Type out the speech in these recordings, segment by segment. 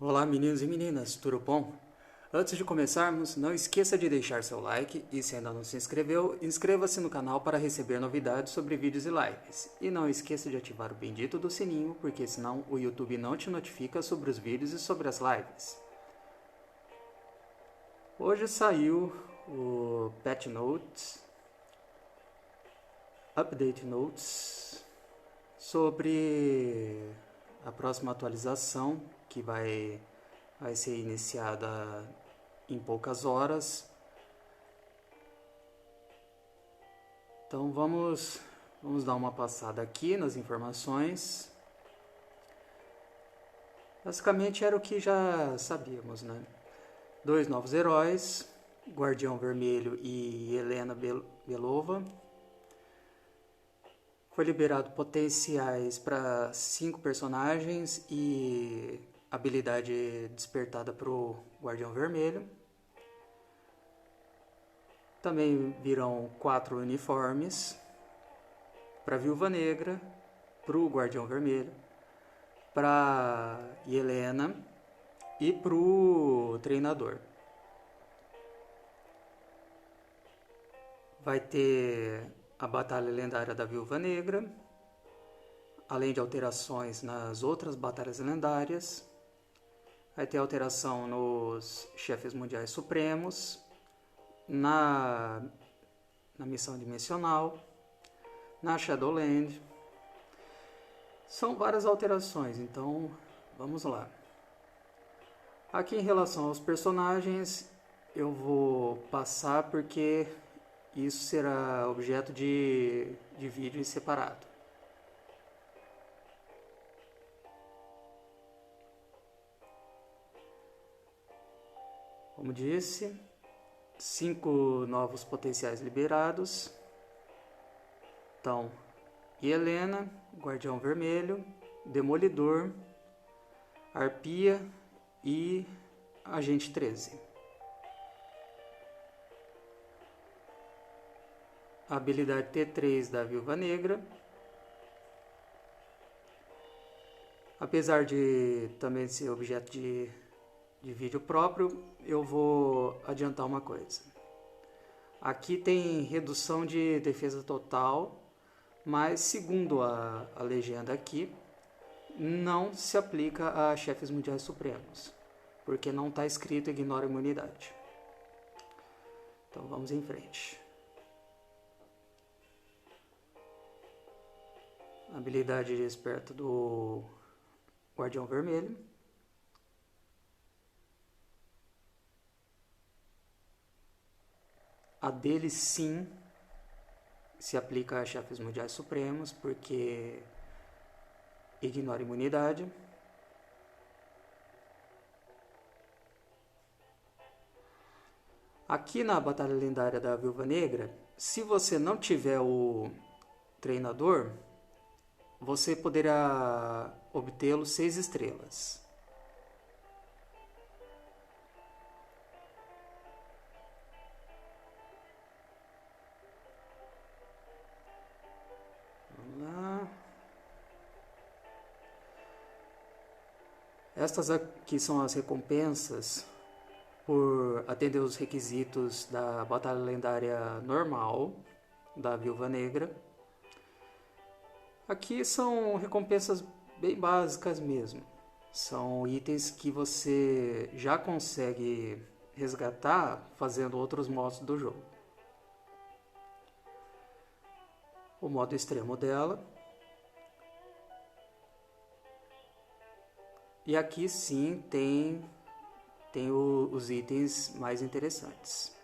Olá meninos e meninas, tudo bom? Antes de começarmos, não esqueça de deixar seu like e se ainda não se inscreveu, inscreva-se no canal para receber novidades sobre vídeos e lives. E não esqueça de ativar o bendito do sininho, porque senão o YouTube não te notifica sobre os vídeos e sobre as lives. Hoje saiu o Patch Notes, Update Notes, sobre a próxima atualização que vai ser iniciada em poucas horas. Então vamos dar uma passada aqui nas informações. Basicamente era o que já sabíamos, né? 2 novos heróis, Guardião Vermelho e Helena Belova. Foi liberado potenciais para 5 personagens e habilidade despertada para o Guardião Vermelho. Também virão 4 uniformes para a Viúva Negra, para o Guardião Vermelho, para Helena e para o treinador. Vai ter a Batalha Lendária da Viúva Negra, além de alterações nas outras batalhas lendárias. Vai ter alteração nos Chefes Mundiais Supremos, na Missão Dimensional, na Shadowland. São várias alterações, então vamos lá. Aqui em relação aos personagens, eu vou passar porque isso será objeto de vídeo separado. Como disse, 5 novos potenciais liberados. Então, Helena, Guardião Vermelho, Demolidor, Arpia e Agente 13. A habilidade T3 da Viúva Negra. Apesar de também ser objeto de vídeo próprio, eu vou adiantar uma coisa. Aqui tem redução de defesa total, mas segundo a legenda aqui, não se aplica a chefes mundiais supremos, porque não está escrito ignora imunidade. Então vamos em frente. Habilidade desperta do Guardião Vermelho. A dele sim se aplica a chefes mundiais supremos, porque ignora imunidade. Aqui na Batalha Lendária da Viúva Negra, se você não tiver o treinador, você poderá obtê-lo 6 estrelas. Vamos lá. Estas aqui são as recompensas por atender os requisitos da Batalha Lendária normal da Viúva Negra. Aqui são recompensas bem básicas mesmo. São itens que você já consegue resgatar fazendo outros modos do jogo. O modo extremo dela. E aqui sim tem os itens mais interessantes.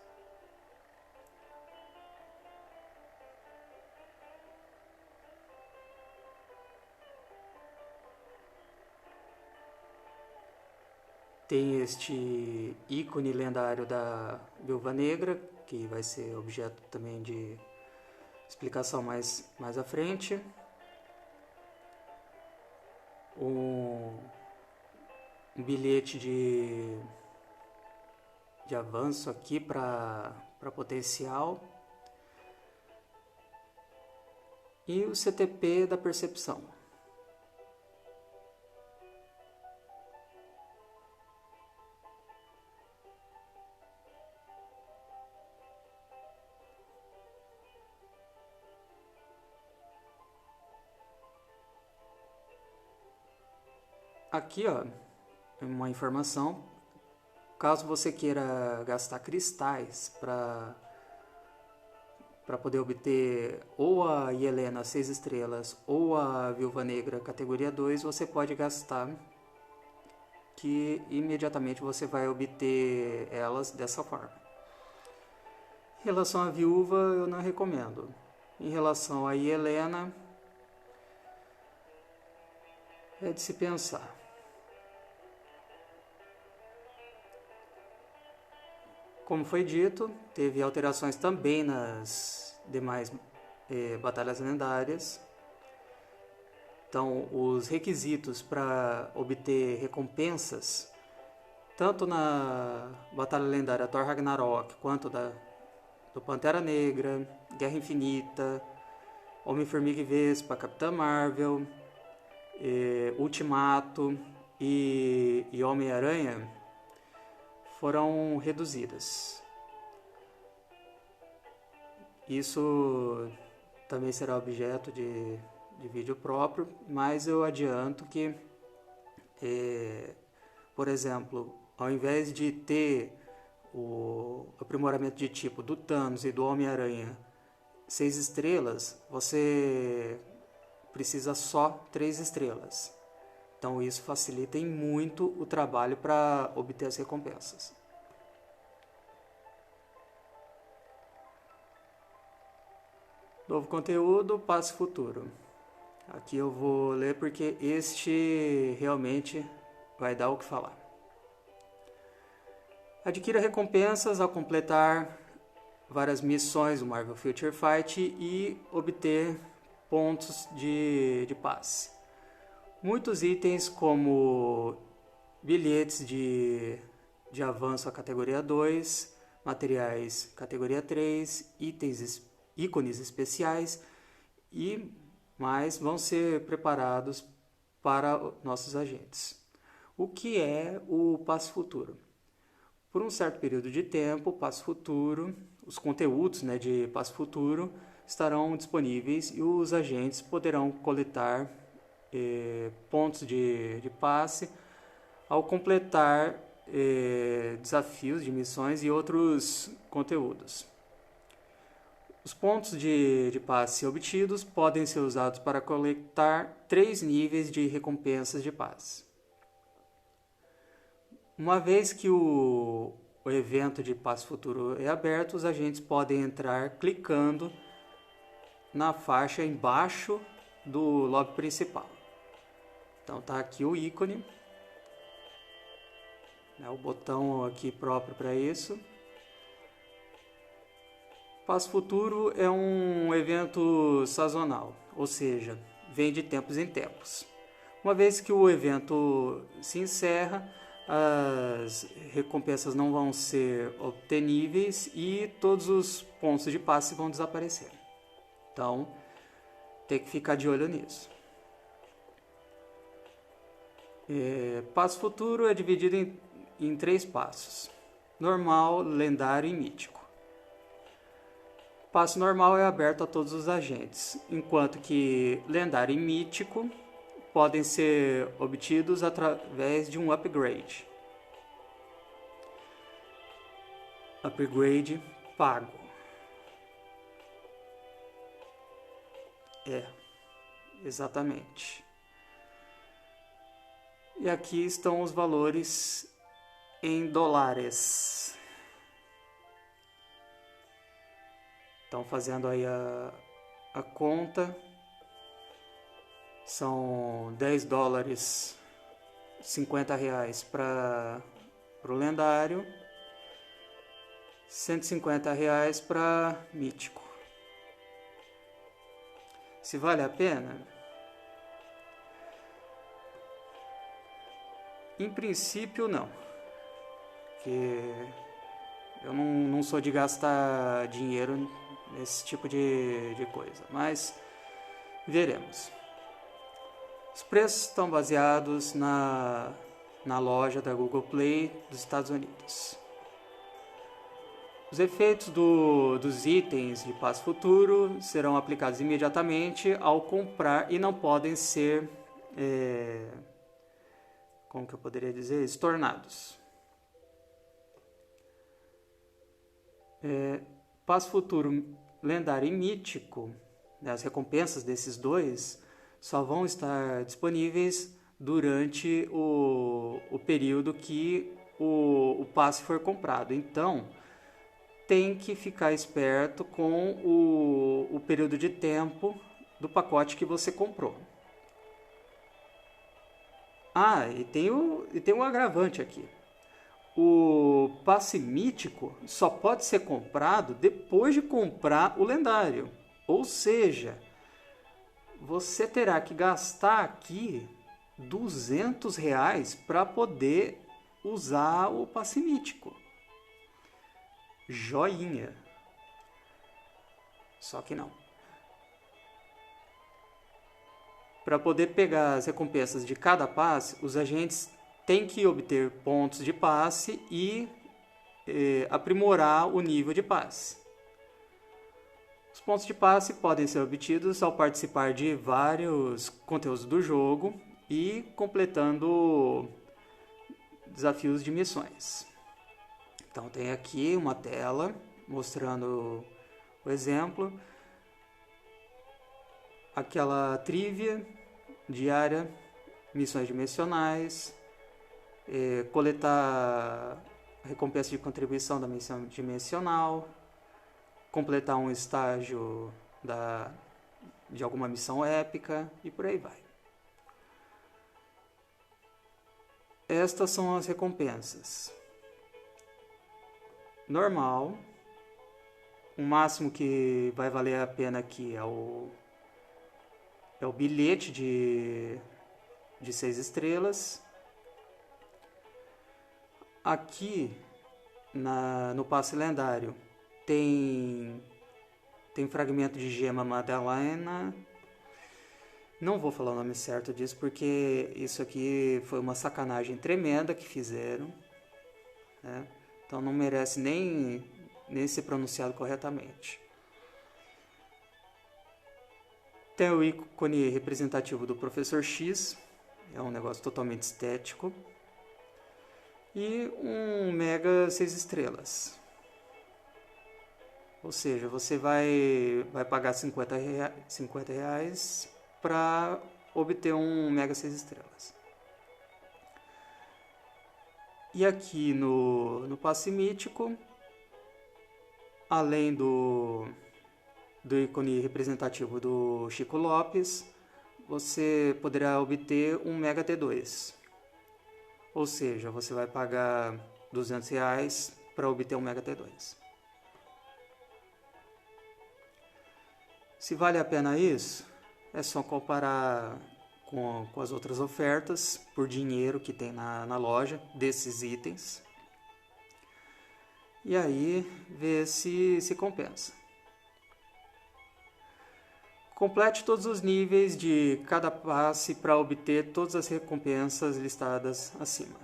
Tem este ícone lendário da Viúva Negra, que vai ser objeto também de explicação mais à frente. Um bilhete de avanço aqui para potencial. E o CTP da percepção. Aqui, ó, uma informação. Caso você queira gastar cristais para poder obter ou a Yelena 6 estrelas ou a Viúva Negra categoria 2, você pode gastar, que imediatamente você vai obter elas dessa forma. Em relação à Viúva, eu não recomendo. Em relação à Yelena, é de se pensar. Como foi dito, teve alterações também nas demais batalhas lendárias. Então, os requisitos para obter recompensas, tanto na Batalha Lendária Thor Ragnarok, quanto do Pantera Negra, Guerra Infinita, Homem-Formiga e Vespa, Capitã Marvel, Ultimato e Homem-Aranha, foram reduzidas. Isso também será objeto de vídeo próprio, mas eu adianto que, por exemplo, ao invés de ter o aprimoramento de tipo do Thanos e do Homem-Aranha 6 estrelas, você precisa só 3 estrelas. Então isso facilita em muito o trabalho para obter as recompensas. Novo conteúdo, passe futuro. Aqui eu vou ler porque este realmente vai dar o que falar. Adquira recompensas ao completar várias missões do Marvel Future Fight e obter pontos de passe. Muitos itens como bilhetes de avanço à categoria 2, materiais categoria 3, ícones especiais e mais vão ser preparados para nossos agentes. O que é o passe futuro? Por um certo período de tempo, o passe futuro, os conteúdos de passe futuro estarão disponíveis e os agentes poderão coletar pontos de passe ao completar desafios de missões e outros conteúdos. Os pontos de passe obtidos podem ser usados para coletar 3 níveis de recompensas de passe. Uma vez que o evento de passe futuro é aberto, os agentes podem entrar clicando na faixa embaixo do lobby principal. Então tá aqui o ícone, o botão aqui próprio para isso. Passe Futuro é um evento sazonal, ou seja, vem de tempos em tempos. Uma vez que o evento se encerra, as recompensas não vão ser obteníveis e todos os pontos de passe vão desaparecer. Então, tem que ficar de olho nisso. Passo Futuro é dividido em 3 passos: normal, lendário e mítico. Passo normal é aberto a todos os agentes, enquanto que lendário e mítico podem ser obtidos através de um upgrade. Upgrade pago. Exatamente. E aqui estão os valores em dólares. Então, fazendo aí a conta, são 10 dólares, 50 reais para o lendário, 150 reais para mítico. Se vale a pena? Em princípio, não. Porque eu não sou de gastar dinheiro nesse tipo de coisa. Mas veremos. Os preços estão baseados na loja da Google Play dos Estados Unidos. Os efeitos dos itens de passe futuro serão aplicados imediatamente ao comprar e não podem ser como que eu poderia dizer, estornados. Passe futuro lendário e mítico, né, as recompensas desses dois só vão estar disponíveis durante o período que o passe for comprado. Então, tem que ficar esperto com o período de tempo do pacote que você comprou. E tem um agravante aqui. O passe mítico só pode ser comprado depois de comprar o lendário. Ou seja, você terá que gastar aqui R$200 para poder usar o passe mítico. Joinha. Só que não. Para poder pegar as recompensas de cada passe, os agentes têm que obter pontos de passe e aprimorar o nível de passe. Os pontos de passe podem ser obtidos ao participar de vários conteúdos do jogo e completando desafios de missões. Então tem aqui uma tela mostrando o exemplo. Aquela trivia diária, missões dimensionais, coletar recompensa de contribuição da missão dimensional, completar um estágio de alguma missão épica e por aí vai. Estas são as recompensas. Normal, o máximo que vai valer a pena aqui é o bilhete de 6 estrelas. Aqui no passe lendário tem fragmento de gema Madalena. Não vou falar o nome certo disso porque isso aqui foi uma sacanagem tremenda que fizeram, né? Então não merece nem ser pronunciado corretamente. Tem o ícone representativo do Professor X, é um negócio totalmente estético. E um Mega 6 estrelas. Ou seja, você vai pagar R$50 para obter um Mega 6 estrelas. E aqui no passe mítico, além do ícone representativo do Chico Lopes, você poderá obter um Mega T2. Ou seja, você vai pagar R$200 para obter um Mega T2. Se vale a pena isso, é só comparar com as outras ofertas por dinheiro que tem na loja desses itens. E aí ver se compensa. Complete todos os níveis de cada passe para obter todas as recompensas listadas acima.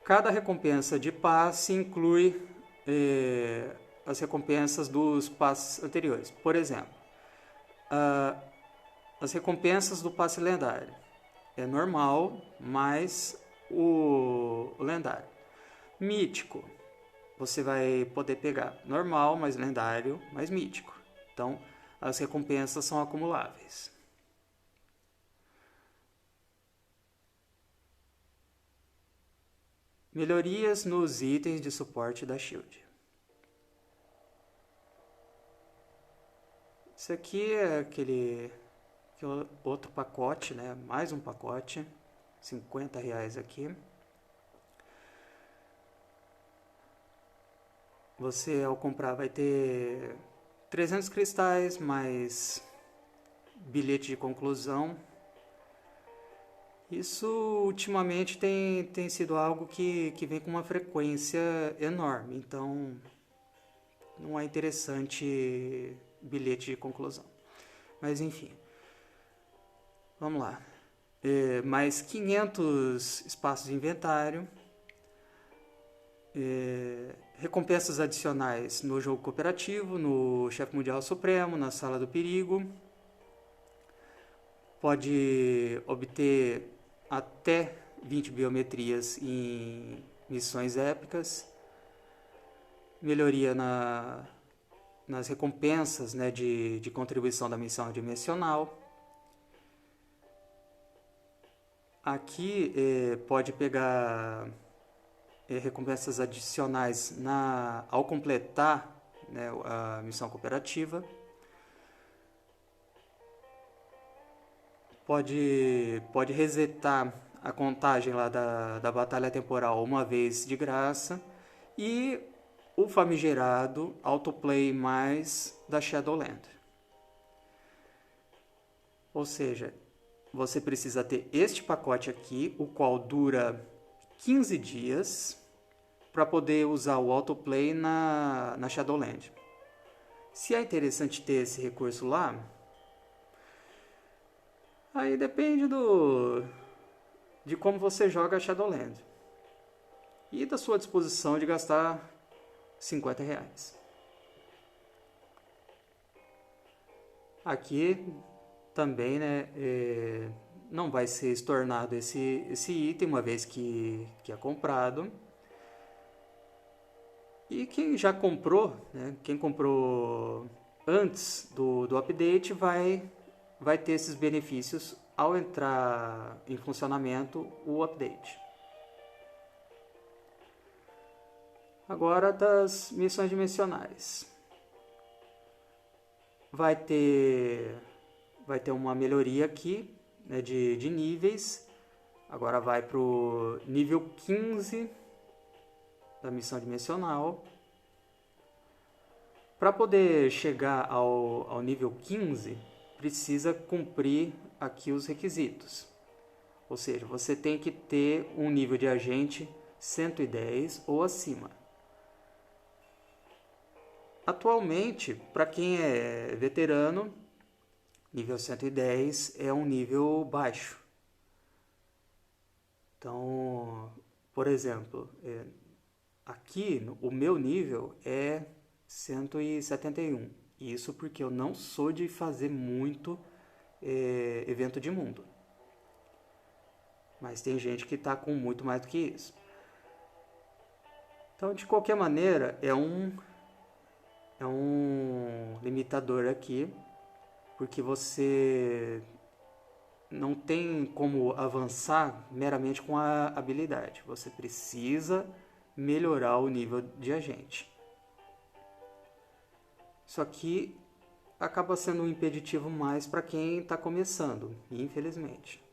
Cada recompensa de passe inclui as recompensas dos passes anteriores. Por exemplo, as recompensas do passe lendário. É normal, mais o lendário. Mítico. Você vai poder pegar normal, mais lendário, mais mítico. Então, as recompensas são acumuláveis. Melhorias nos itens de suporte da Shield. Isso aqui é aquele outro pacote, né? Mais um pacote, R$50 aqui. Você, ao comprar, vai ter 300 cristais, mais bilhete de conclusão. Isso, ultimamente, tem sido algo que vem com uma frequência enorme. Então, não é interessante bilhete de conclusão. Mas, enfim. Vamos lá. Mais 500 espaços de inventário. Recompensas adicionais no jogo cooperativo, no Chefe Mundial Supremo, na Sala do Perigo. Pode obter até 20 biometrias em missões épicas, melhoria nas recompensas, né, de contribuição da missão dimensional. Aqui pode pegar recompensas adicionais ao completar, né, a missão cooperativa. Pode resetar a contagem lá da batalha temporal uma vez de graça. E o famigerado autoplay mais da Shadowland. Ou seja, você precisa ter este pacote aqui, o qual dura 15 dias, para poder usar o autoplay na Shadowland. Se é interessante ter esse recurso lá, aí depende de como você joga a Shadowland e da sua disposição de gastar R$50. Aqui também, né, não vai ser estornado esse item uma vez que é comprado. E quem já comprou, né, quem comprou antes do update vai ter esses benefícios ao entrar em funcionamento o update. Agora das missões dimensionais. Vai ter uma melhoria aqui, né, de níveis. Agora vai para o nível 15 da missão dimensional. Para poder chegar ao nível 15, precisa cumprir aqui os requisitos. Ou seja, você tem que ter um nível de agente 110 ou acima. Atualmente, para quem é veterano, nível 110 é um nível baixo. Então, por exemplo, aqui o meu nível é 171. Isso porque eu não sou de fazer muito evento de mundo. Mas tem gente que está com muito mais do que isso. Então, de qualquer maneira, é um limitador aqui, porque você não tem como avançar meramente com a habilidade. Você precisa melhorar o nível de agente. Isso aqui acaba sendo um impeditivo mais para quem está começando, infelizmente.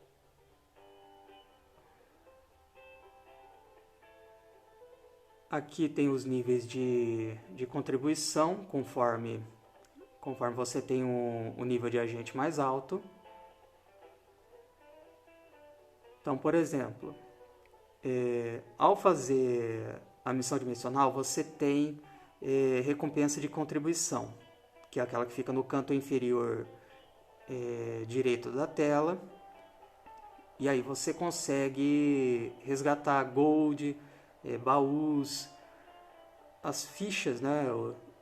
Aqui tem os níveis de contribuição, conforme você tem um nível de agente mais alto. Então, por exemplo, ao fazer a missão dimensional, você tem recompensa de contribuição, que é aquela que fica no canto inferior direito da tela. E aí você consegue resgatar gold, baús, as fichas, né,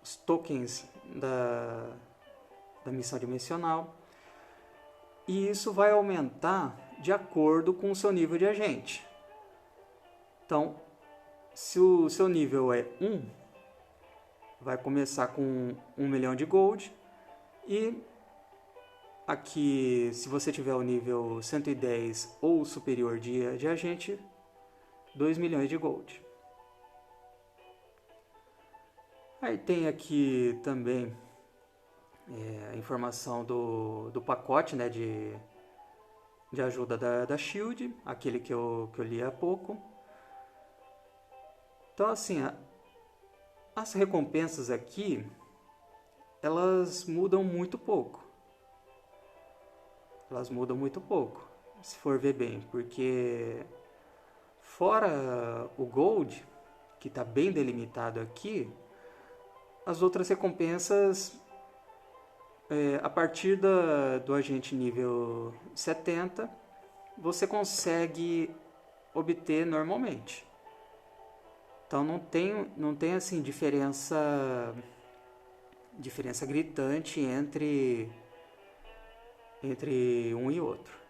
os tokens da missão dimensional. E isso vai aumentar de acordo com o seu nível de agente. Então, se o seu nível é 1, vai começar com 1 milhão de gold. E aqui, se você tiver o nível 110 ou superior de agente, 2 milhões de gold. Aí tem aqui também a informação do pacote, né, de ajuda da Shield, aquele que eu li há pouco. Então, assim, as recompensas aqui, elas mudam muito pouco. Se for ver bem, porque fora o Gold, que está bem delimitado aqui, as outras recompensas, a partir do agente nível 70, você consegue obter normalmente. Então não tem assim diferença gritante entre um e outro.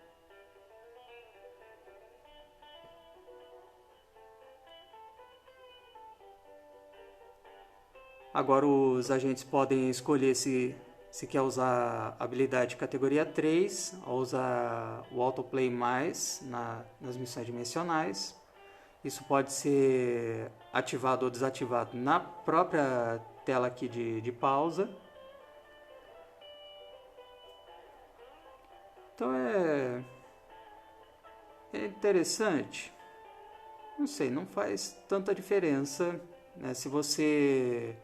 Agora os agentes podem escolher se quer usar a habilidade categoria 3, ou usar o autoplay mais nas missões dimensionais. Isso pode ser ativado ou desativado na própria tela aqui de pausa. Então é interessante. Não sei, não faz tanta diferença, né? Se você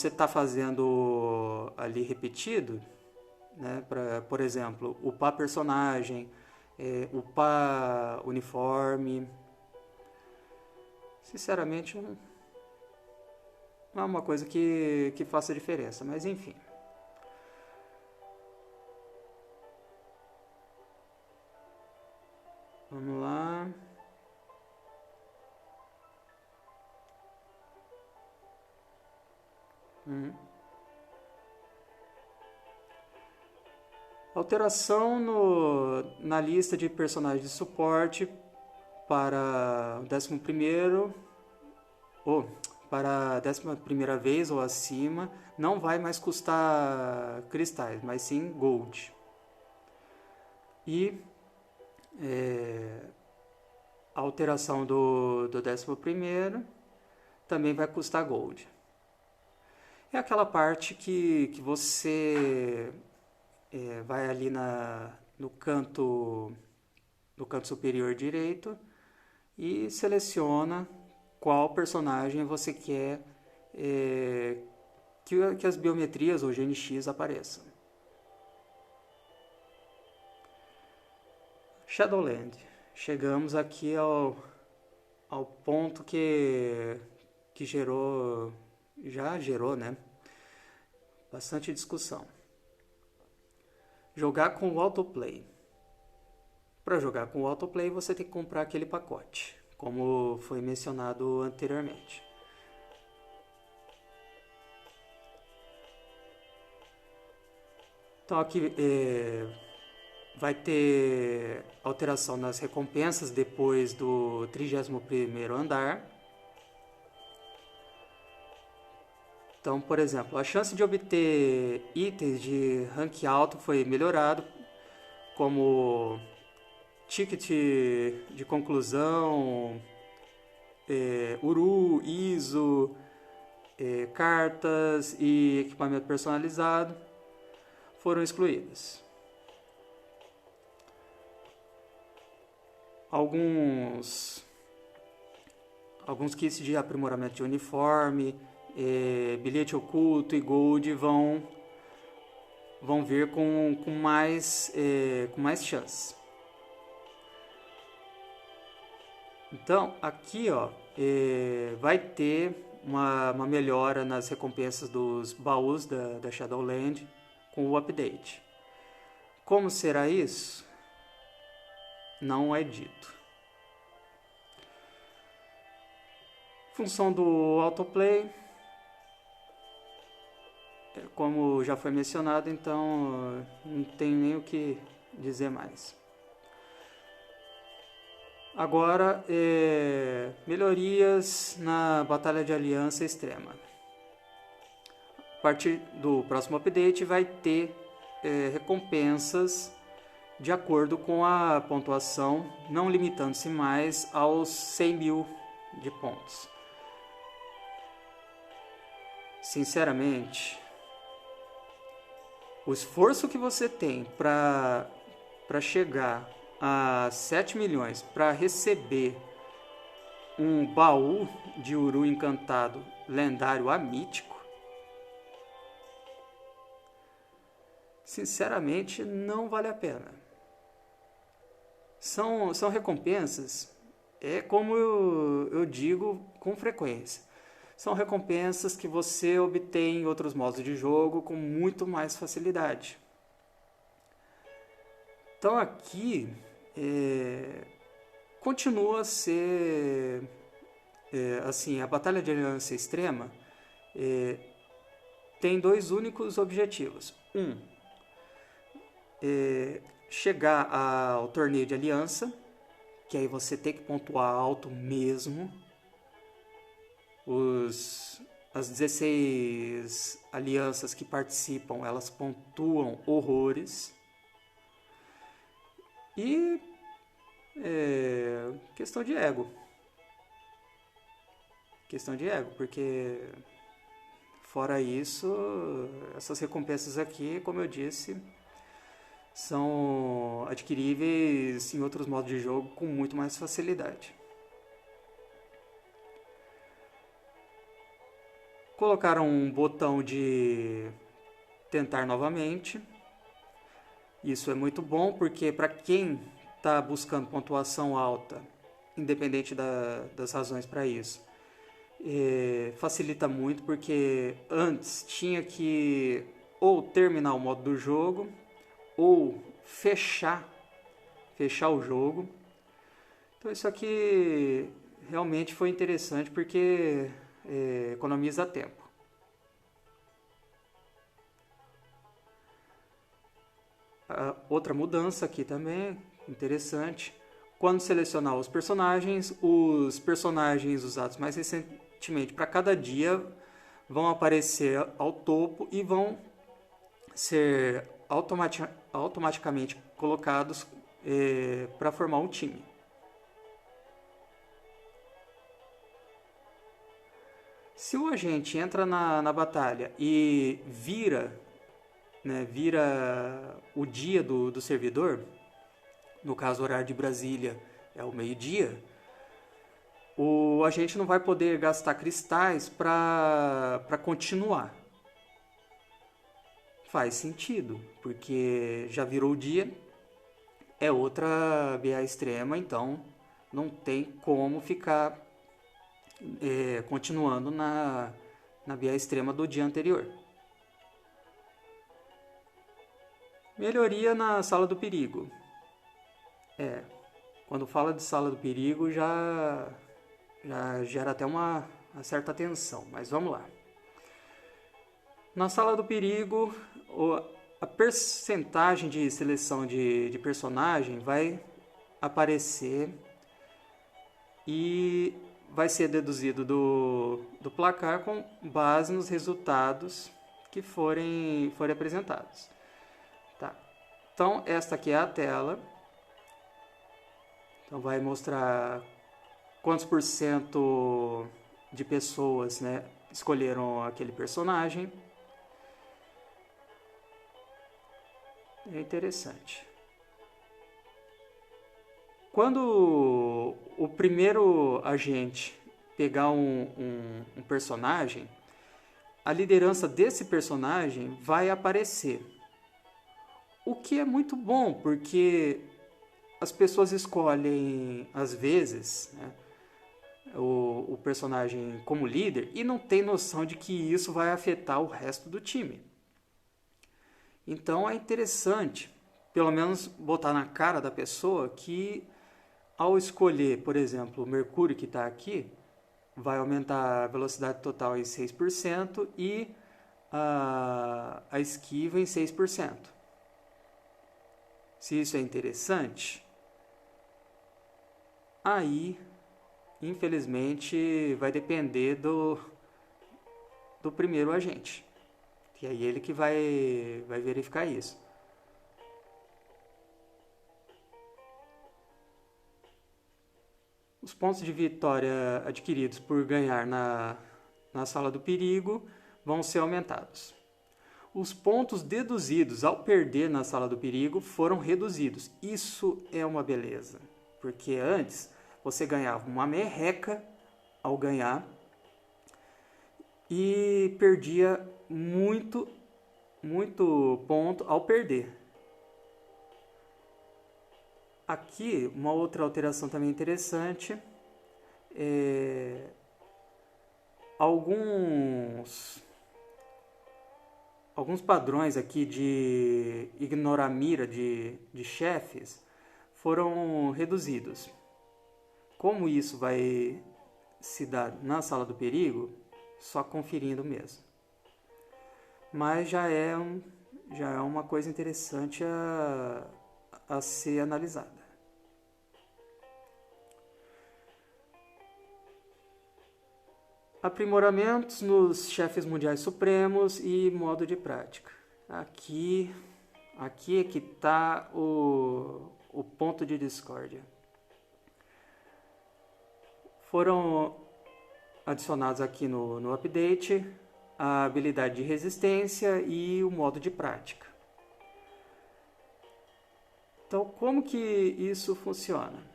está fazendo ali repetido, né? Por exemplo, upar personagem, upar uniforme, sinceramente não é uma coisa que faça diferença, mas enfim. Vamos lá. Alteração na lista de personagens de suporte para o 11º ou para a 11ª vez ou acima não vai mais custar cristais, mas sim gold. E a alteração do 11º também vai custar gold. É aquela parte que você vai ali no canto superior direito e seleciona qual personagem você quer que as biometrias ou GNX apareçam. Shadowland. Chegamos aqui ao ponto que já gerou, né? Bastante discussão. Jogar com o autoplay. Para jogar com o autoplay, você tem que comprar aquele pacote, como foi mencionado anteriormente. Então aqui vai ter alteração nas recompensas depois do 31º andar. Então, por exemplo, a chance de obter itens de rank alto foi melhorado, como ticket de conclusão, Uru, ISO, cartas e equipamento personalizado foram excluídas. Alguns kits de aprimoramento de uniforme, bilhete oculto e gold vão vir com mais chance. Então aqui vai ter uma melhora nas recompensas dos baús da Shadowland com o update. Como será isso? Não é dito. Função do autoplay, como já foi mencionado, então não tenho nem o que dizer mais. Agora, melhorias na Batalha de Aliança Extrema. A partir do próximo update vai ter recompensas de acordo com a pontuação, não limitando-se mais aos 100.000 de pontos. Sinceramente, o esforço que você tem para chegar a 7 milhões para receber um baú de Uru encantado lendário a mítico, sinceramente não vale a pena. São recompensas, como eu digo com frequência, são recompensas que você obtém em outros modos de jogo com muito mais facilidade. Então aqui continua a ser assim, a Batalha de Aliança Extrema tem dois únicos objetivos. Chegar ao torneio de aliança, que aí você tem que pontuar alto mesmo. Os as 16 alianças que participam, elas pontuam horrores. E questão de ego. Questão de ego, porque fora isso, essas recompensas aqui, como eu disse, são adquiríveis em outros modos de jogo com muito mais facilidade. Colocaram um botão de tentar novamente. Isso é muito bom porque para quem está buscando pontuação alta, independente das razões para isso, facilita muito porque antes tinha que ou terminar o modo do jogo ou fechar o jogo. Então isso aqui realmente foi interessante porque economiza tempo. Outra mudança aqui também interessante: quando selecionar os personagens usados mais recentemente para cada dia vão aparecer ao topo e vão ser automaticamente colocados para formar um time. Se o agente entra na batalha e vira o dia do servidor, no caso o horário de Brasília é o meio-dia, o agente não vai poder gastar cristais para continuar. Faz sentido, porque já virou o dia, é outra BA extrema, então não tem como ficar continuando na BA extrema do dia anterior. Melhoria na sala do perigo. Quando fala de sala do perigo já gera até uma certa tensão, mas vamos lá. Na sala do perigo, a percentagem de seleção de personagem vai aparecer e vai ser deduzido do placar com base nos resultados que forem apresentados. Tá. Então, esta aqui é a tela. Então, vai mostrar quantos por cento de pessoas, escolheram aquele personagem. É interessante. Quando o primeiro agente pegar um personagem, a liderança desse personagem vai aparecer. O que é muito bom, porque as pessoas escolhem, às vezes, o personagem como líder e não tem noção de que isso vai afetar o resto do time. Então é interessante, pelo menos, botar na cara da pessoa que, ao escolher, por exemplo, o Mercúrio que está aqui, vai aumentar a velocidade total em 6% e a esquiva em 6%. Se isso é interessante, aí, infelizmente, vai depender do primeiro agente. E aí ele que vai verificar isso. Os pontos de vitória adquiridos por ganhar na sala do perigo vão ser aumentados. Os pontos deduzidos ao perder na sala do perigo foram reduzidos. Isso é uma beleza, porque antes você ganhava uma merreca ao ganhar e perdia muito ponto ao perder. Aqui, uma outra alteração também interessante alguns padrões aqui de ignorar mira de chefes foram reduzidos. Como isso vai se dar na sala do perigo, só conferindo mesmo. Mas já é uma coisa interessante a ser analisada. Aprimoramentos nos chefes mundiais supremos e modo de prática. Aqui é que está o ponto de discórdia. Foram adicionados aqui no update a habilidade de resistência e o modo de prática. Então, como que isso funciona?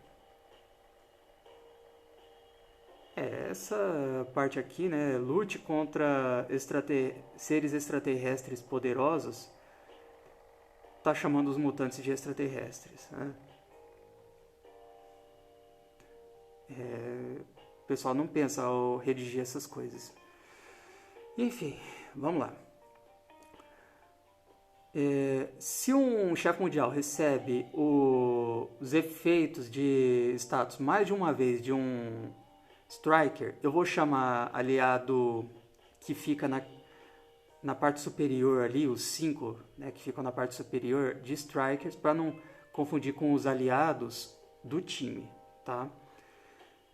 Essa parte aqui, né, lute contra seres extraterrestres poderosos, tá chamando os mutantes de extraterrestres, né? O pessoal não pensa ao redigir essas coisas. Enfim, vamos lá. Se um chefe mundial recebe os efeitos de status mais de uma vez de um Striker, eu vou chamar aliado que fica na parte superior ali, os 5, né, que ficam na parte superior, de Strikers, para não confundir com os aliados do time, tá?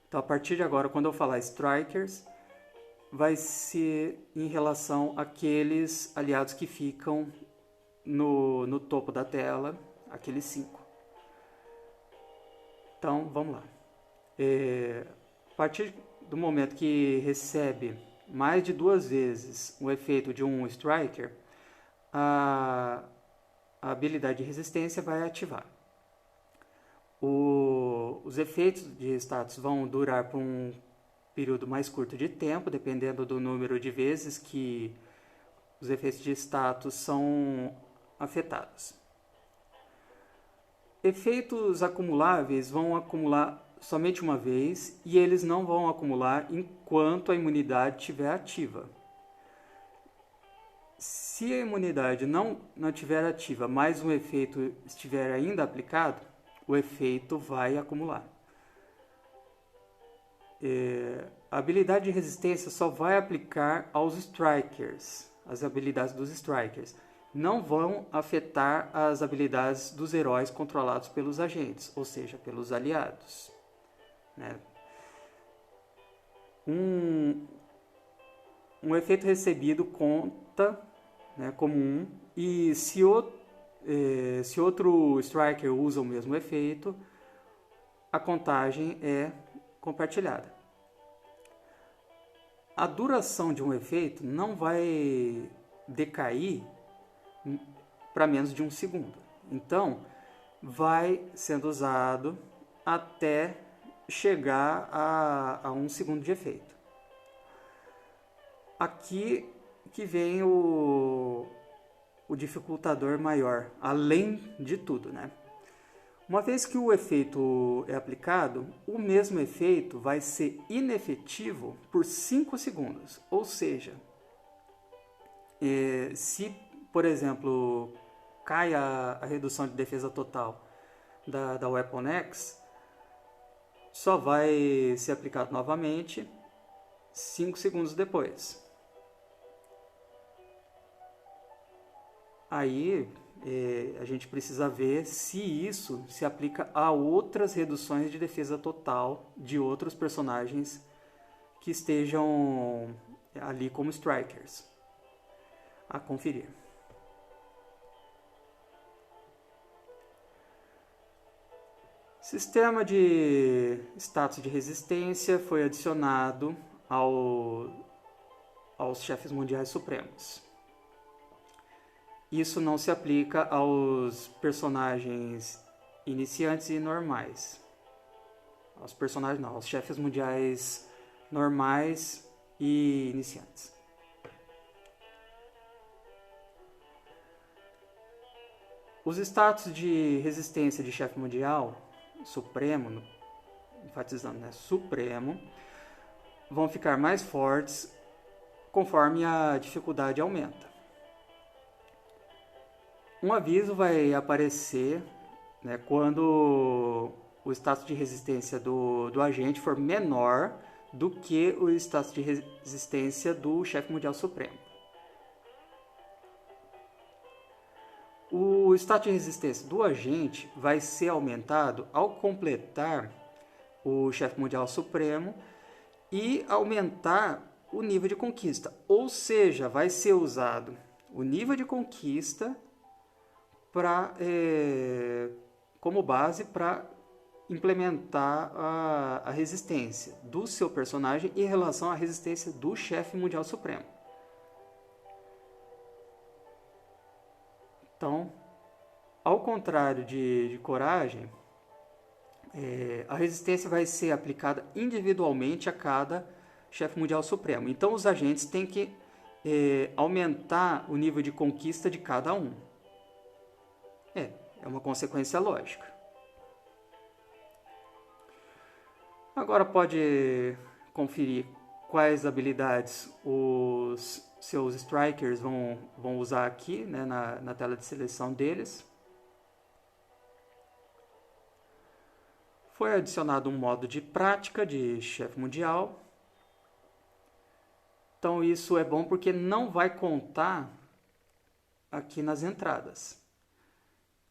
Então, a partir de agora, quando eu falar Strikers, vai ser em relação àqueles aliados que ficam no topo da tela, aqueles 5. Então, vamos lá. A partir do momento que recebe mais de 2 vezes o efeito de um Striker, a habilidade de resistência vai ativar. Os efeitos de status vão durar por um período mais curto de tempo, dependendo do número de vezes que os efeitos de status são afetados. Efeitos acumuláveis vão acumular somente uma vez e eles não vão acumular enquanto a imunidade estiver ativa. Se a imunidade não estiver ativa, mas um efeito estiver ainda aplicado, o efeito vai acumular. A habilidade de resistência só vai aplicar aos Strikers, as habilidades dos Strikers. Não vão afetar as habilidades dos heróis controlados pelos agentes, ou seja, pelos aliados. Né? Um efeito recebido conta, né, como um, e se outro Striker usa o mesmo efeito, a contagem é compartilhada. A duração de um efeito não vai decair para menos de 1 segundo. Então, vai sendo usado até chegar a 1 segundo de efeito. Aqui que vem o dificultador maior, além de tudo, né? Uma vez que o efeito é aplicado, o mesmo efeito vai ser inefetivo por 5 segundos. Ou seja, se, por exemplo, cai a redução de defesa total da Weapon X, só vai ser aplicado novamente 5 segundos depois. Aí a gente precisa ver se isso se aplica a outras reduções de defesa total de outros personagens que estejam ali como Strikers. A conferir. Sistema de status de resistência foi adicionado aos chefes mundiais supremos. Isso não se aplica aos personagens iniciantes e normais. Aos chefes mundiais normais e iniciantes. Os status de resistência de chefe mundial supremo, enfatizando, né, supremo, vão ficar mais fortes conforme a dificuldade aumenta. Um aviso vai aparecer, né, quando o status de resistência do agente for menor do que o status de resistência do chefe mundial supremo. O status de resistência do agente vai ser aumentado ao completar o chefe mundial supremo e aumentar o nível de conquista. Ou seja, vai ser usado o nível de conquista como base para implementar a resistência do seu personagem em relação à resistência do chefe mundial supremo. Então, ao contrário de coragem, a resistência vai ser aplicada individualmente a cada chefe mundial supremo. Então, os agentes têm que aumentar o nível de conquista de cada um. É uma consequência lógica. Agora pode conferir quais habilidades os seus strikers vão usar aqui, né, na tela de seleção deles. Foi adicionado um modo de prática de chefe mundial. Então isso é bom porque não vai contar aqui nas entradas.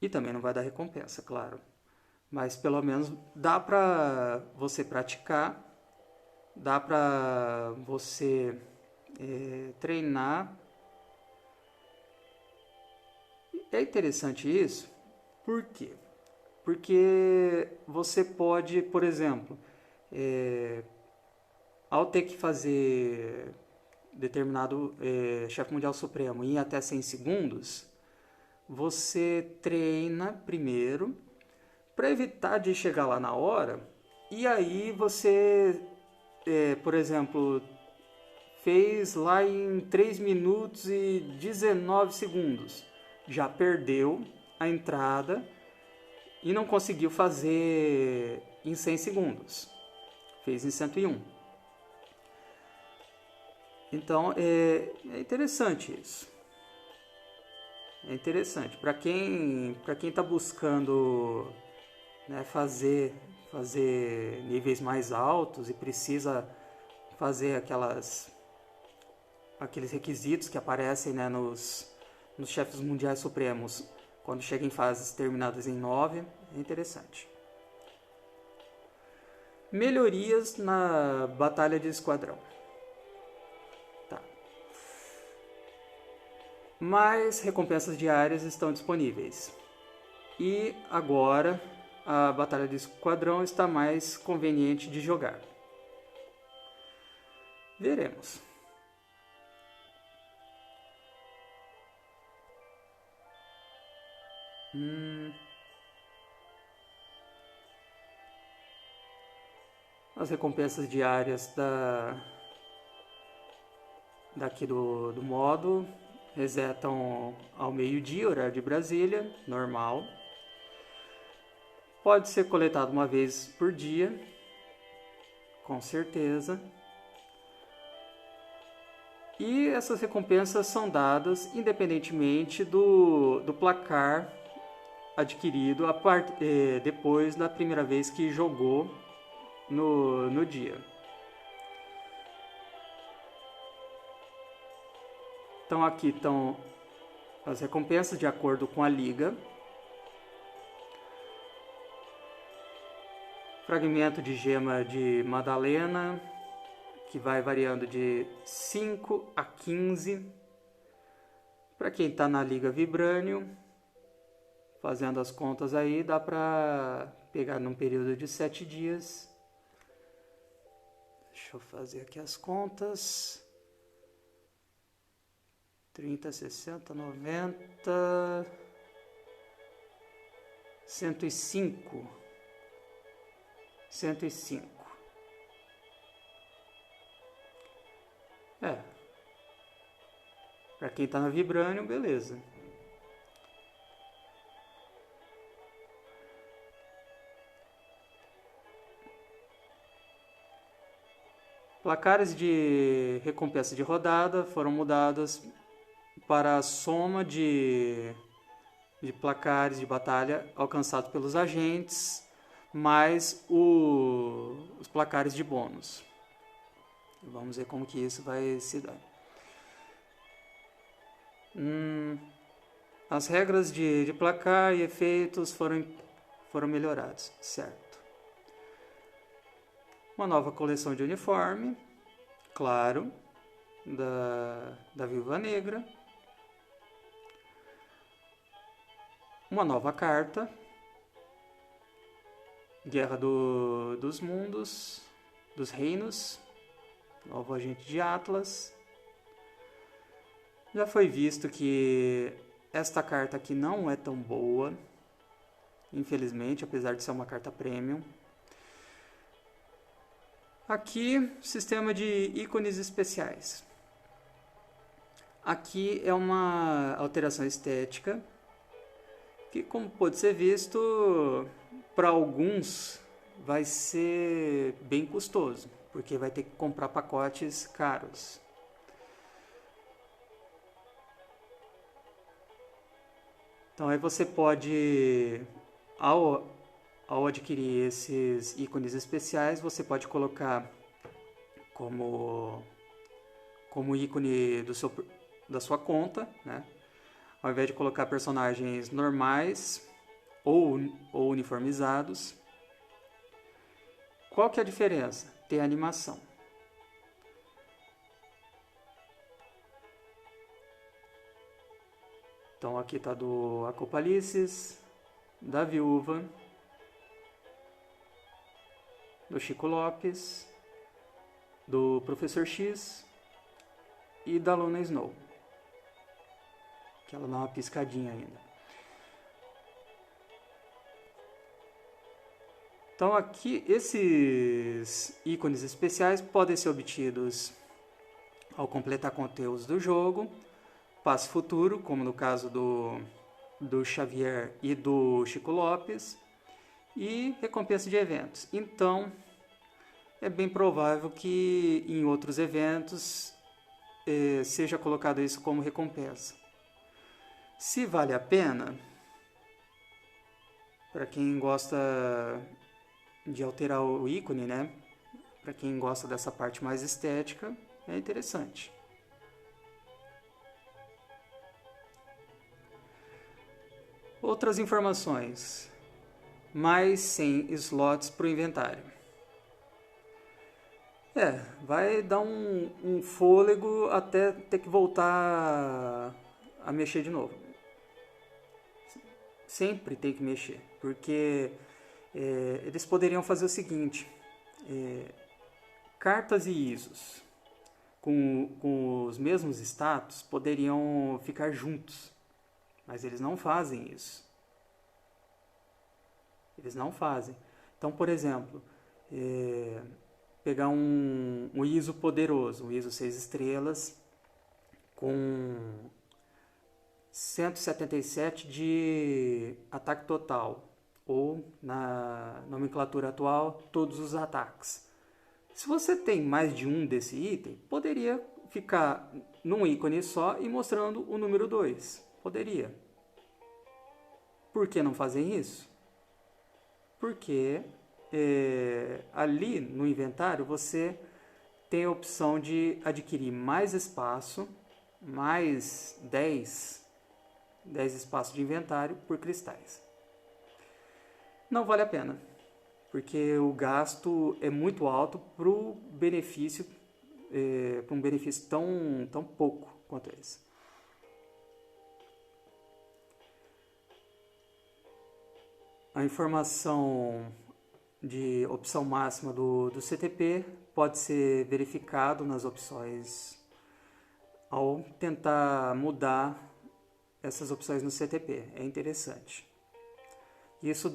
E também não vai dar recompensa, claro. Mas pelo menos dá para você praticar, dá para você treinar. É interessante isso, por quê? Porque você pode, por exemplo, ao ter que fazer determinado chefe mundial supremo em até 100 segundos, você treina primeiro para evitar de chegar lá na hora, e aí você, por exemplo, fez lá em 3 minutos e 19 segundos, já perdeu a entrada e não conseguiu fazer em 100 segundos, fez em 101. Então é interessante isso. É interessante para quem está buscando, né, fazer níveis mais altos e precisa fazer aqueles requisitos que aparecem, né, nos chefes mundiais supremos quando chega em fases terminadas em 9, é interessante. Melhorias na batalha de esquadrão. Tá. Mais recompensas diárias estão disponíveis. E agora a batalha de esquadrão está mais conveniente de jogar. Veremos. As recompensas diárias daqui do modo resetam ao meio-dia, horário de Brasília, normal. Pode ser coletado uma vez por dia, com certeza. E essas recompensas são dadas independentemente do placar adquirido depois da primeira vez que jogou no dia. Então aqui estão as recompensas de acordo com a liga. Fragmento de gema de Madalena, que vai variando de 5 a 15. Para quem está na Liga Vibranium, fazendo as contas aí, dá para pegar num período de 7 dias. Deixa eu fazer aqui as contas. 30, 60, 90... 105. 105. Para quem está na Vibranium, beleza. Placares de recompensa de rodada foram mudadas para a soma de placares de batalha alcançados pelos agentes, mais os placares de bônus. Vamos ver como que isso vai se dar. As regras de placar e efeitos foram melhoradas, certo. Uma nova coleção de uniforme, claro. da Viúva Negra. Uma nova carta, Guerra dos Mundos, dos Reinos, novo agente de Atlas. Já foi visto que esta carta aqui não é tão boa, infelizmente, apesar de ser uma carta premium. Aqui, sistema de ícones especiais. Aqui é uma alteração estética que, como pode ser visto, para alguns vai ser bem custoso, porque vai ter que comprar pacotes caros. Então aí você pode, ao adquirir esses ícones especiais, você pode colocar como ícone da sua conta, né? Ao invés de colocar personagens normais ou uniformizados. Qual que é a diferença? Tem a animação. Então aqui está do Apocalipse, da Viúva, do Chico Lopes, do Professor X e da Luna Snow. Que ela dá uma piscadinha ainda. Então aqui esses ícones especiais podem ser obtidos ao completar conteúdos do jogo, passe futuro, como no caso do Xavier e do Chico Lopes, e recompensa de eventos. Então é bem provável que em outros eventos seja colocado isso como recompensa. Se vale a pena, para quem gosta de alterar o ícone, né? Para quem gosta dessa parte mais estética, é interessante. Outras informações. Mais 100 slots para o inventário. Vai dar um fôlego até ter que voltar a mexer de novo. Sempre tem que mexer, porque eles poderiam fazer o seguinte: cartas e ISOs com os mesmos status poderiam ficar juntos, mas eles não fazem isso. Eles não fazem. Então, por exemplo, pegar um ISO poderoso, um ISO 6 estrelas, com 177 de ataque total, ou na nomenclatura atual, todos os ataques. Se você tem mais de um desse item, poderia ficar num ícone só e mostrando o número 2. Poderia. Por que não fazem isso? Porque ali no inventário você tem a opção de adquirir mais espaço, mais 10 espaços de inventário por cristais. Não vale a pena, porque o gasto é muito alto para um benefício tão pouco quanto esse. A informação de opção máxima do CTP pode ser verificado nas opções ao tentar mudar essas opções no CTP. É interessante. Isso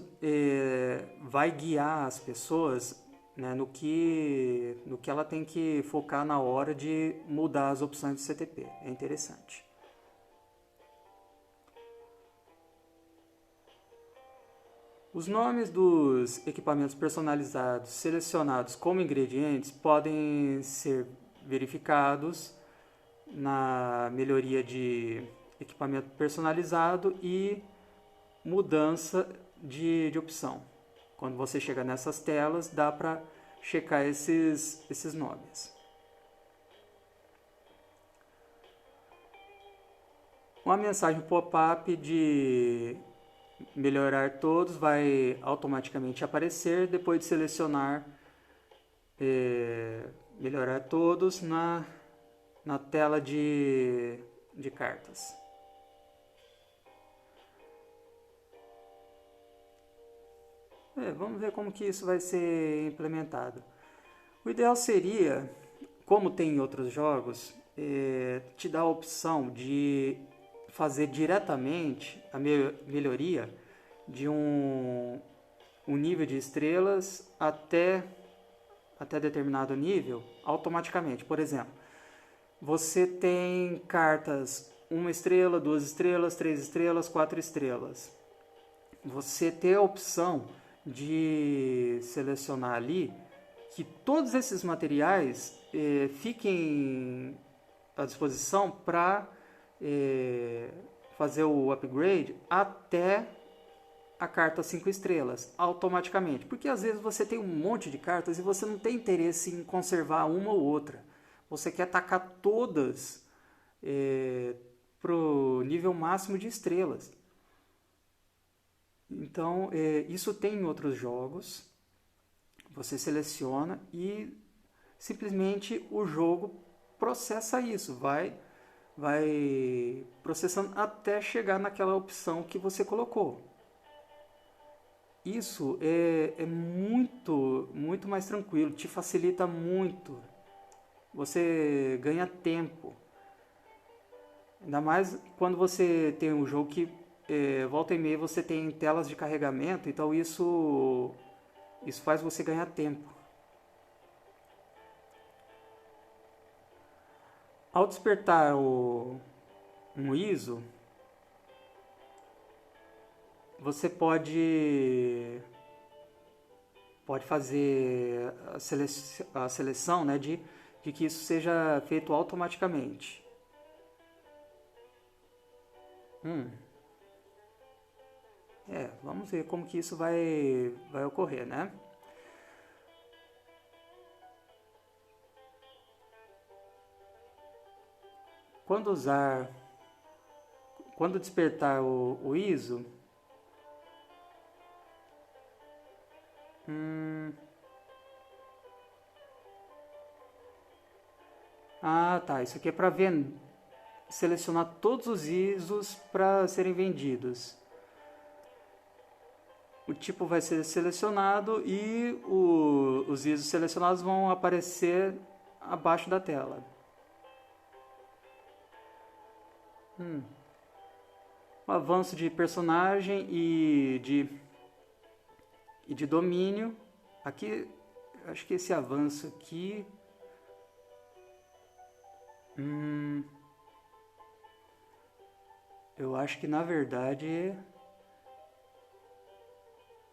vai guiar as pessoas, né, no que ela tem que focar na hora de mudar as opções do CTP. É interessante. Os nomes dos equipamentos personalizados selecionados como ingredientes podem ser verificados na melhoria de equipamento personalizado e mudança de opção. Quando você chega nessas telas, dá para checar esses nomes. Uma mensagem pop-up de melhorar todos vai automaticamente aparecer depois de selecionar melhorar todos na na tela de cartas. Vamos ver como que isso vai ser implementado. O ideal seria, como tem em outros jogos, te dar a opção de fazer diretamente a melhoria de um nível de estrelas até determinado nível automaticamente. Por exemplo, você tem cartas 1 estrela, 2 estrelas, 3 estrelas, 4 estrelas. Você ter a opção de selecionar ali que todos esses materiais fiquem à disposição para fazer o upgrade até a carta 5 estrelas, automaticamente. Porque às vezes você tem um monte de cartas e você não tem interesse em conservar uma ou outra. Você quer tacar todas para o nível máximo de estrelas. Então, isso tem em outros jogos. Você seleciona e simplesmente o jogo processa isso. Vai processando até chegar naquela opção que você colocou. Isso é muito, muito mais tranquilo, te facilita muito. Você ganha tempo. Ainda mais quando você tem um jogo que volta e meia você tem telas de carregamento, então isso faz você ganhar tempo. Ao despertar um ISO, você pode fazer a seleção, né, de que isso seja feito automaticamente. Vamos ver como que isso vai ocorrer, né? Quando despertar o ISO, tá, isso aqui é para selecionar todos os ISOs para serem vendidos. O tipo vai ser selecionado e os ISOs selecionados vão aparecer abaixo da tela. Um avanço de personagem e de domínio. Aqui, acho que esse avanço aqui... eu acho que na verdade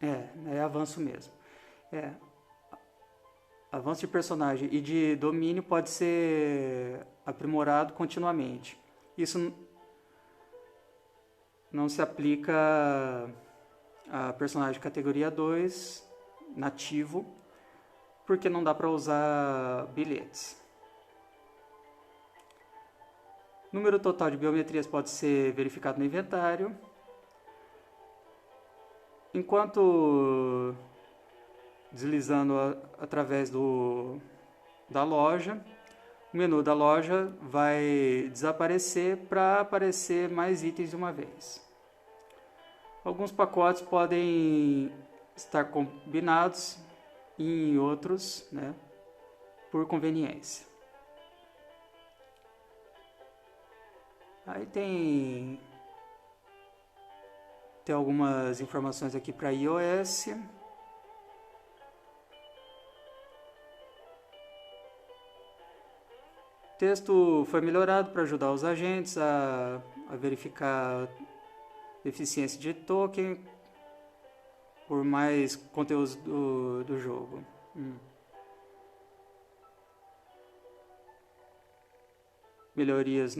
é avanço mesmo. Avanço de personagem e de domínio pode ser aprimorado continuamente. Isso não se aplica a personagem categoria 2 nativo, porque não dá para usar bilhetes. Número total de biometrias pode ser verificado no inventário. Enquanto deslizando através da loja, o menu da loja vai desaparecer para aparecer mais itens de uma vez. Alguns pacotes podem estar combinados e em outros, né, por conveniência. Aí tem algumas informações aqui para iOS. O texto foi melhorado para ajudar os agentes a verificar a eficiência de token por mais conteúdos do jogo. Melhorias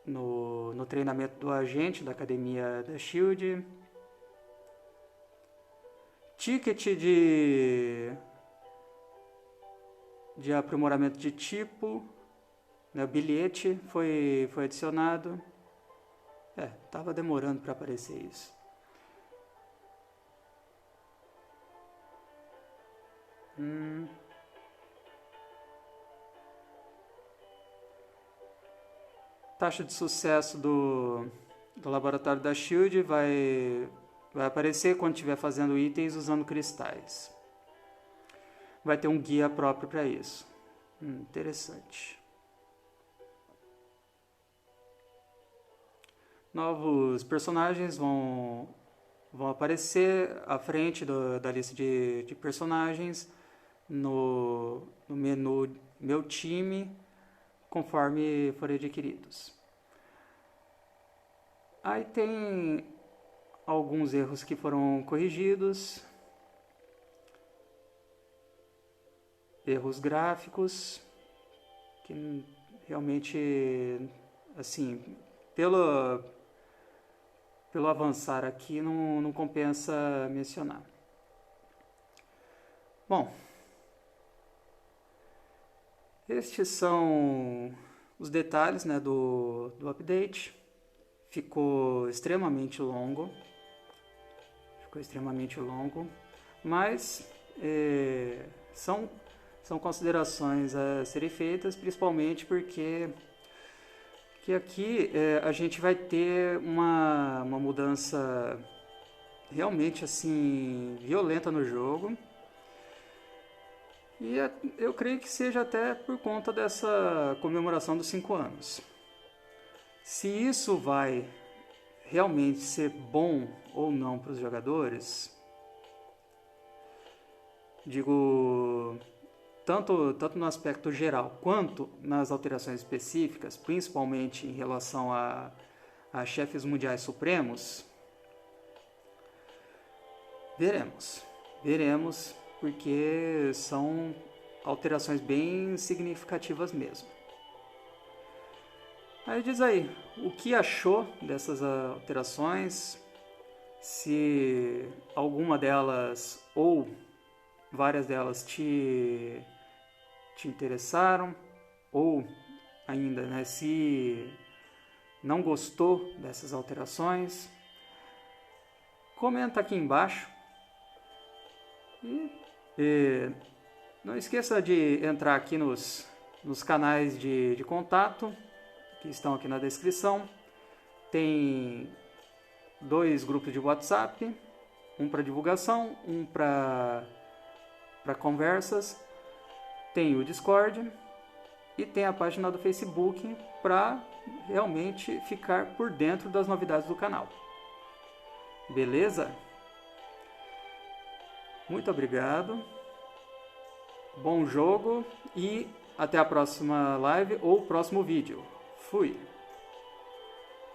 no treinamento do agente da academia da Shield. Ticket de aprimoramento de tipo, né, bilhete foi adicionado. Tava demorando para aparecer isso. taxa de sucesso do laboratório da Shield vai aparecer quando estiver fazendo itens usando cristais. Vai ter um guia próprio para isso. Interessante. Novos personagens vão aparecer à frente da lista de personagens no menu Meu Time, conforme forem adquiridos. Aí tem alguns erros que foram corrigidos, erros gráficos, que realmente, assim, pelo avançar aqui não compensa mencionar. Bom, estes são os detalhes, né, do update. Ficou extremamente longo, mas são considerações a serem feitas, principalmente porque aqui a gente vai ter uma mudança realmente assim violenta no jogo, e eu creio que seja até por conta dessa comemoração dos 5 anos. Se isso vai realmente ser bom ou não para os jogadores, digo, tanto no aspecto geral quanto nas alterações específicas, principalmente em relação a chefes mundiais supremos, veremos, porque são alterações bem significativas mesmo. Aí diz aí, o que achou dessas alterações, se alguma delas ou várias delas te interessaram, ou ainda, né, se não gostou dessas alterações, comenta aqui embaixo. E não esqueça de entrar aqui nos canais de contato, que estão aqui na descrição. Tem 2 grupos de WhatsApp, um para divulgação, um para conversas. Tem o Discord e tem a página do Facebook para realmente ficar por dentro das novidades do canal. Beleza? Muito obrigado. Bom jogo e até a próxima live ou próximo vídeo. Fui!